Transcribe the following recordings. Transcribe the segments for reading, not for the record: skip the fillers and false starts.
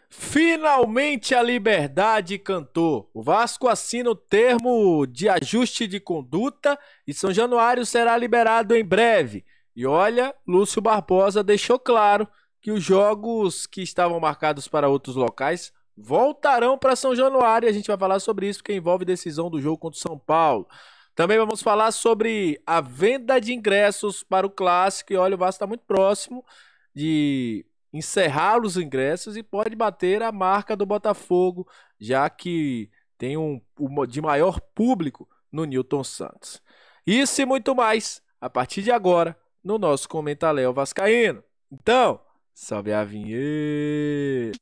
Finalmente a liberdade cantou. O Vasco assina o termo de ajuste de conduta e São Januário será liberado em breve. E olha, Lúcio Barbosa deixou claro que os jogos que estavam marcados para outros locais voltarão para São Januário. E a gente vai falar sobre isso, porque envolve decisão do jogo contra o São Paulo. Também vamos falar sobre a venda de ingressos para o Clássico. E olha, o Vasco está muito próximo de encerrar os ingressos e pode bater a marca do Botafogo, já que tem um de maior público no Newton Santos. Isso e muito mais a partir de agora no nosso Comentaléu Vascaíno. Então, sobe a vinheta.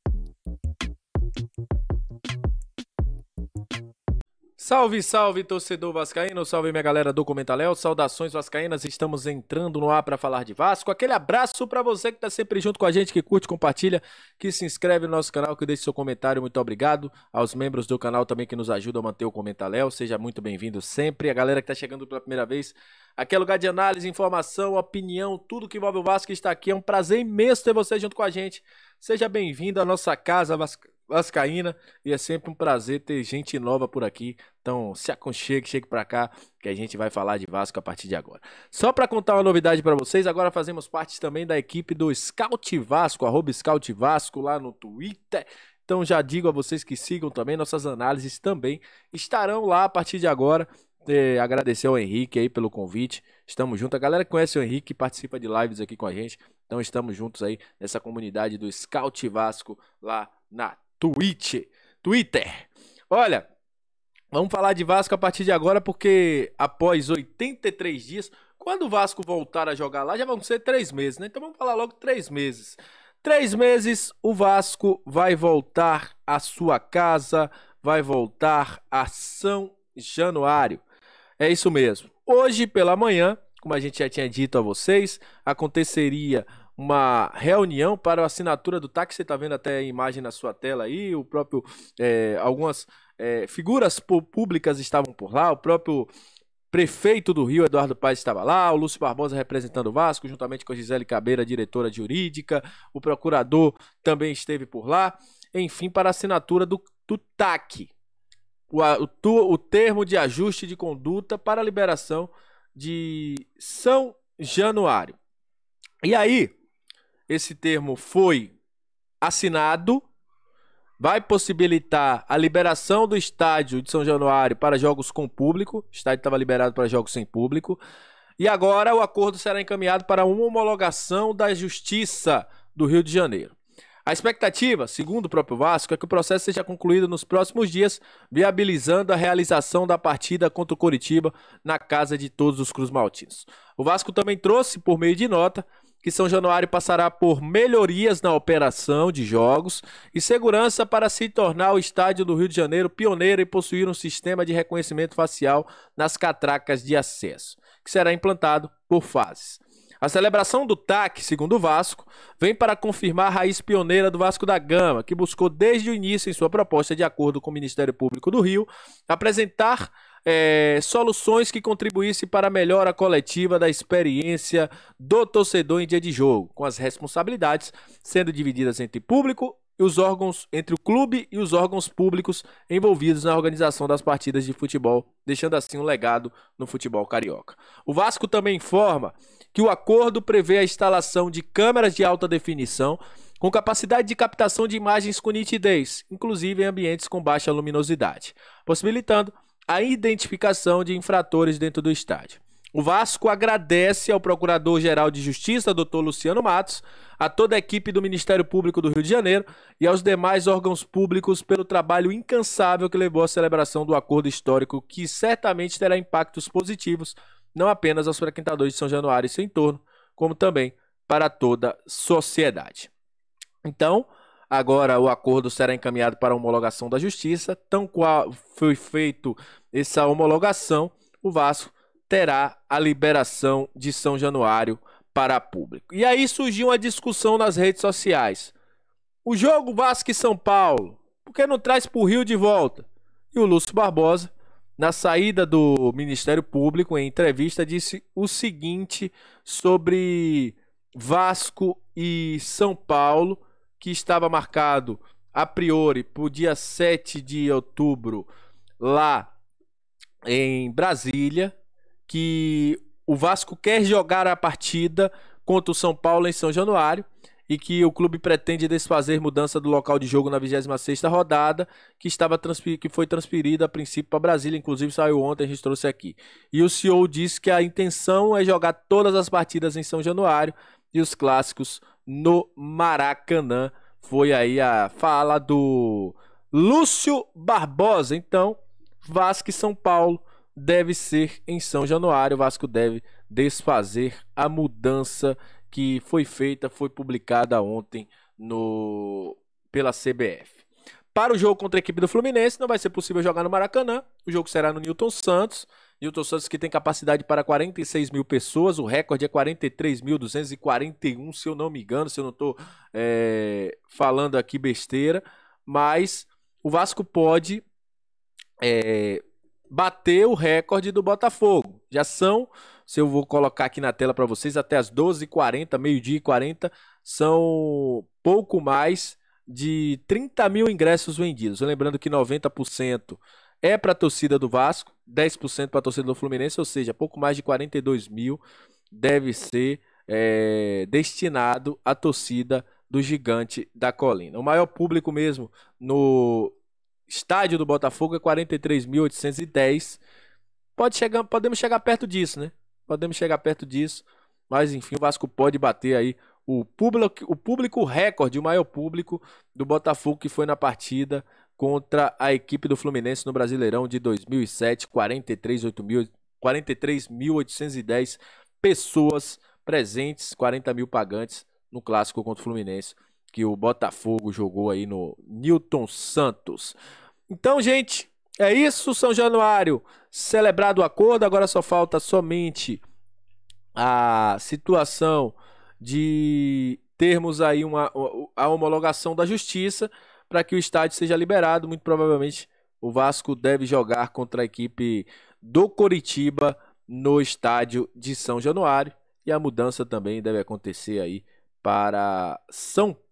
Salve, salve, torcedor vascaíno, salve minha galera do Comentaléu, saudações vascaínas, estamos entrando no ar para falar de Vasco. Aquele abraço para você que tá sempre junto com a gente, que curte, compartilha, que se inscreve no nosso canal, que deixa seu comentário, muito obrigado. Aos membros do canal também que nos ajudam a manter o Comentaléu, seja muito bem-vindo sempre. A galera que tá chegando pela primeira vez, aqui é lugar de análise, informação, opinião, tudo que envolve o Vasco está aqui. É um prazer imenso ter você junto com a gente. Seja bem-vindo à nossa casa vascaína e é sempre um prazer ter gente nova por aqui. Então se aconchegue, chegue pra cá que a gente vai falar de Vasco a partir de agora. Só pra contar uma novidade pra vocês, agora fazemos parte também da equipe do Scout Vasco, @Scout Vasco lá no Twitter. Então já digo a vocês que sigam também, nossas análises também estarão lá a partir de agora. Agradecer ao Henrique aí pelo convite, estamos juntos, a galera que conhece o Henrique participa de lives aqui com a gente, então estamos juntos aí nessa comunidade do Scout Vasco lá na Twitter. Olha, vamos falar de Vasco a partir de agora, porque após 83 dias, quando o Vasco voltar a jogar lá, já vão ser 3 meses, né? Então vamos falar logo 3 meses. 3 meses o Vasco vai voltar à sua casa, vai voltar a São Januário. É isso mesmo. Hoje pela manhã, como a gente já tinha dito a vocês, aconteceria uma reunião para a assinatura do TAC. Você está vendo até a imagem na sua tela aí, o próprio, algumas figuras públicas estavam por lá, o próprio prefeito do Rio, Eduardo Paes, estava lá, o Lúcio Barbosa representando o Vasco, juntamente com a Gisele Cabeira, diretora jurídica, o procurador também esteve por lá, enfim, para a assinatura do TAC, o termo de ajuste de conduta para a liberação de São Januário. E aí, esse termo foi assinado, vai possibilitar a liberação do estádio de São Januário para jogos com público. O estádio estava liberado para jogos sem público. E agora o acordo será encaminhado para uma homologação da Justiça do Rio de Janeiro. A expectativa, segundo o próprio Vasco, é que o processo seja concluído nos próximos dias, viabilizando a realização da partida contra o Coritiba na casa de todos os cruzmaltinos. O Vasco também trouxe, por meio de nota, que São Januário passará por melhorias na operação de jogos e segurança para se tornar o estádio do Rio de Janeiro pioneiro e possuir um sistema de reconhecimento facial nas catracas de acesso, que será implantado por fases. A celebração do TAC, segundo o Vasco, vem para confirmar a raiz pioneira do Vasco da Gama, que buscou desde o início, em sua proposta de acordo com o Ministério Público do Rio, apresentar soluções que contribuíssem para a melhora coletiva da experiência do torcedor em dia de jogo, com as responsabilidades sendo divididas entre público e os órgãos, entre o clube e os órgãos públicos envolvidos na organização das partidas de futebol, deixando assim um legado no futebol carioca. O Vasco também informa que o acordo prevê a instalação de câmeras de alta definição com capacidade de captação de imagens com nitidez, inclusive em ambientes com baixa luminosidade, possibilitando a identificação de infratores dentro do estádio. O Vasco agradece ao Procurador-Geral de Justiça, Dr. Luciano Matos, a toda a equipe do Ministério Público do Rio de Janeiro e aos demais órgãos públicos pelo trabalho incansável que levou à celebração do acordo histórico, que certamente terá impactos positivos, não apenas aos frequentadores de São Januário e seu entorno, como também para toda a sociedade. Então, agora o acordo será encaminhado para a homologação da Justiça. Tão qual foi feito essa homologação, o Vasco terá a liberação de São Januário para público. E aí surgiu uma discussão nas redes sociais. O jogo Vasco e São Paulo, por que não traz para o Rio de volta? E o Lúcio Barbosa, na saída do Ministério Público, em entrevista, disse o seguinte sobre Vasco e São Paulo, que estava marcado a priori, pro dia 7 de outubro, lá em Brasília, que o Vasco quer jogar a partida contra o São Paulo em São Januário e que o clube pretende desfazer mudança do local de jogo na 26ª rodada, que foi transferida a princípio para Brasília, inclusive saiu ontem, a gente trouxe aqui. E o CEO disse que a intenção é jogar todas as partidas em São Januário e os clássicos no Maracanã. Foi aí a fala do Lúcio Barbosa. Então, Vasco e São Paulo deve ser em São Januário. O Vasco deve desfazer a mudança que foi feita, foi publicada ontem pela CBF. Para o jogo contra a equipe do Fluminense, não vai ser possível jogar no Maracanã. O jogo será no Newton Santos. Newton Santos, que tem capacidade para 46 mil pessoas. O recorde é 43.241, se eu não me engano, se eu não estou falando aqui besteira. Mas o Vasco pode bater o recorde do Botafogo. Já são, se eu vou colocar aqui na tela para vocês, até as 12h40, meio-dia e 40, são pouco mais de 30 mil ingressos vendidos. Lembrando que 90% é para a torcida do Vasco, 10% para a torcida do Fluminense, ou seja, pouco mais de 42 mil deve ser destinado à torcida do Gigante da Colina. O maior público mesmo no estádio do Botafogo é 43.810. Podemos chegar perto disso, né? Podemos chegar perto disso, mas enfim, o Vasco pode bater aí o público recorde, o maior público do Botafogo, que foi na partida contra a equipe do Fluminense no Brasileirão de 2007, 43.810 pessoas presentes, 40 mil pagantes no clássico contra o Fluminense, que o Botafogo jogou aí no Newton Santos. Então, gente, é isso. São Januário celebrado o acordo, agora só falta somente a situação de termos aí a homologação da justiça para que o estádio seja liberado. Muito provavelmente o Vasco deve jogar contra a equipe do Coritiba no estádio de São Januário, e a mudança também deve acontecer aí para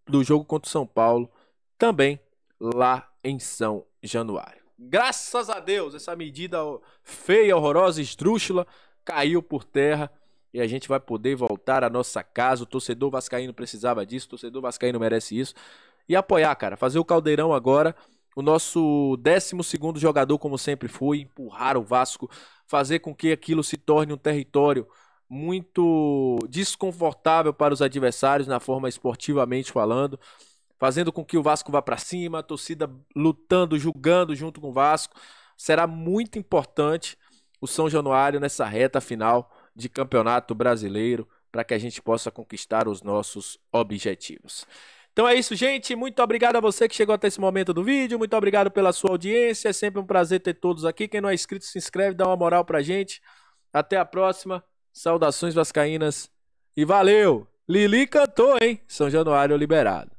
do jogo contra o São Paulo, também lá em São Januário. Graças a Deus, essa medida feia, horrorosa, esdrúxula, caiu por terra e a gente vai poder voltar à nossa casa. O torcedor vascaíno precisava disso, o torcedor vascaíno merece isso. E apoiar, cara, fazer o caldeirão agora, o nosso 12º jogador, como sempre foi, empurrar o Vasco, fazer com que aquilo se torne um território muito desconfortável para os adversários, na forma esportivamente falando, fazendo com que o Vasco vá para cima, a torcida lutando, julgando junto com o Vasco. Será muito importante o São Januário nessa reta final de Campeonato Brasileiro, para que a gente possa conquistar os nossos objetivos. Então é isso, gente. Muito obrigado a você que chegou até esse momento do vídeo. Muito obrigado pela sua audiência. É sempre um prazer ter todos aqui. Quem não é inscrito, se inscreve, dá uma moral pra gente. Até a próxima. Saudações vascaínas. E valeu! Lili cantou, hein? São Januário liberado.